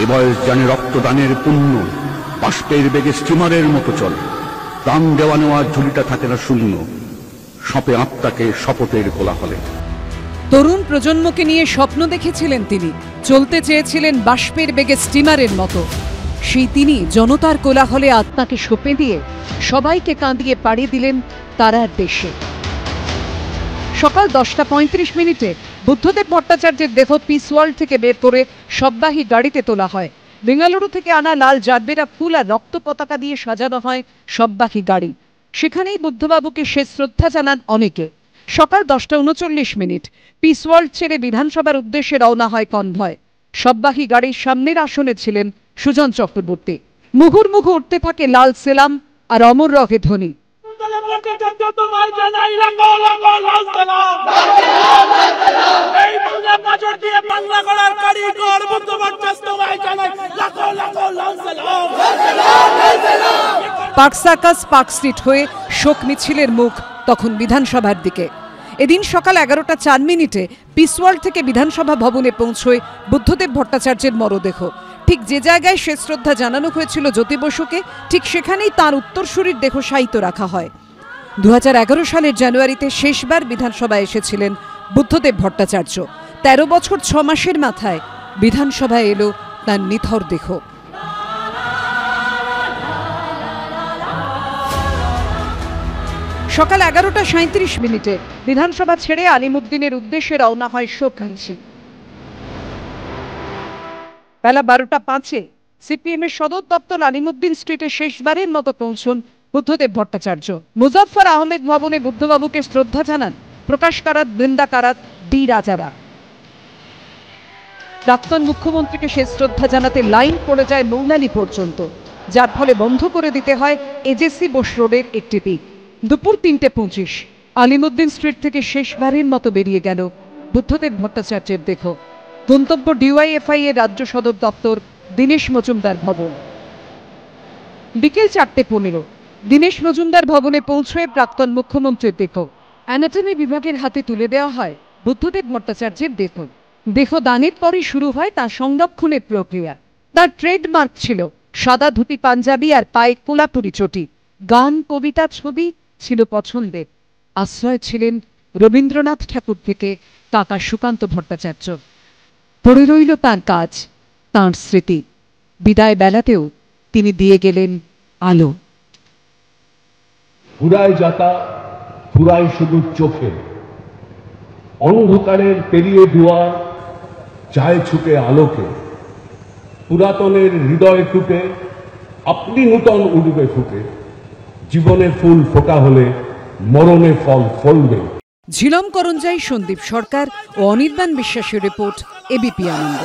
এ বয়স জানে রক্তদানের পুণ্য বাষ্পের বেগে স্টিমারের মতো চলে। প্রাণ দেওয়া নেওয়ার ঝুলিটা থাকে না শূন্য, সপে আত্মাকে শপথের কোলাহলে। তরুণ প্রজন্মকে নিয়ে স্বপ্ন দেখেছিলেন তিনি, চলতে চেয়েছিলেন বাষ্পের বেগে স্টিমারের মতো। সেই তিনি জনতার কোলাহলে আত্মাকে সঁপে দিয়ে সবাইকে কাঁদিয়ে পাড়ি দিলেন তারার দেশে। সকাল 10:35 বুদ্ধদেব ভট্টাচার্যের দেহ পিস ওয়ার্ল্ড থেকে বের করে শববাহী গাড়িতে তোলা হয়। বেঙ্গালুরু থেকে আনা লাল জারবেরা ফুল আর রক্ত পতাকা দিয়ে সাজানো হয় শববাহী গাড়ি। সেখানেই বুদ্ধবাবুকে শেষ শ্রদ্ধা জানান অনেকে। সকাল 10:39 পিস ওয়ার্ল্ড ছেড়ে বিধানসভার উদ্দেশ্যে রওনা হয় কনভয়। শববাহী গাড়ির সামনের আসনে ছিলেন সুজন চক্রবর্তী। মুহুর্মুহু উঠতে থাকে লাল সেলাম আর অমর রহে ধ্বনি। পার্ক সার্কাস, পার্ক স্ট্রিট হয়ে শোক মিছিলের মুখ তখন বিধানসভার দিকে। এদিন সকাল 11:04 পিস ওয়ার্ল্ড থেকে বিধানসভা ভবনে পৌঁছয় বুদ্ধদেব ভট্টাচার্যের মরদেহ। ঠিক যে জায়গায় শেষ শ্রদ্ধা জানানো হয়েছিল জ্যোতি বসুকে, ঠিক সেখানেই তাঁর উত্তরসূরির দেহ শায়িত রাখা হয়। 2011 সালের জানুয়ারিতে শেষবার বিধানসভায় এসেছিলেন বুদ্ধদেব ভট্টাচার্য। 13 বছর 6 মাসের মাথায় বিধানসভায় এলো তার নিথর দেহ। সকাল 11:37 বিধানসভা ছেড়ে আলিমুদ্দিনের উদ্দেশ্যে রওনা হয় শোক মিছিল। বেলা 12:05 সিপিএমের সদর দপ্তর আলিমুদ্দিন স্ট্রিটে শেষবারের মতো পৌঁছন বুদ্ধদেব ভট্টাচার্য। মুজাফফর আহমেদ ভবনে বুদ্ধবাবুকে শ্রদ্ধা জানান প্রকাশ কারাত, বৃন্দা কারাত, ডি রাজারা। প্রাক্তন মুখ্যমন্ত্রীকে শেষ শ্রদ্ধা জানাতে লাইন পড়ে যায় মৌলালি পর্যন্ত, যার ফলে বন্ধ করে দিতে হয় এজেসি বোস রোডের একটি দিক। দুপুর 3:25 আলিমুদ্দিন স্ট্রিট থেকে শেষবারের মতো বেরিয়ে গেল বুদ্ধদেব ভট্টাচার্যের দেহ। গন্তব্য ডিওয়াইএফআই এর রাজ্য সদর দপ্তর, দীনেশ মজুমদার ভবন। বিকেল 4:15 দীনেশ মজুমদার ভবনে পৌঁছয়ে প্রাক্তন মুখ্যমন্ত্রীর দেহ অ্যানাটমি বিভাগের হাতে তুলে দেওয়া হয় বুদ্ধদেব ভট্টাচার্যের দেহ। দেহ দানের পরই শুরু হয় তার সংরক্ষণের প্রক্রিয়া। তার ট্রেডমার্ক ছিল সাদা ধুতি পাঞ্জাবি আর পায়ে কোলাপুরি চটি। গান, কবিতা, ছবি ছিল পছন্দের। আশ্রয় ছিলেন রবীন্দ্রনাথ ঠাকুর থেকে কাকা সুকান্ত ভট্টাচার্য। পড়ে রইল তাঁর কাজ, তাঁর স্মৃতি। বিদায় বেলাতেও তিনি দিয়ে গেলেন আলো। ফুরায় যাতা, ফুরায় শুধু চোখে, অন্ধকারের পেরিয়ে দুয়ার চায় ছুটে আলোকে। পুরাতনের হৃদয় টুটে আপনি নূতন উঠবে ফুটে। জীবনে ফুল ফোটা হলে মরণে ফল ফলবে। ঝিলম করঞ্জাই, সন্দীপ সরকার ও অনির্বাণ বিশ্বাসের রিপোর্ট, এবিপি আনন্দ।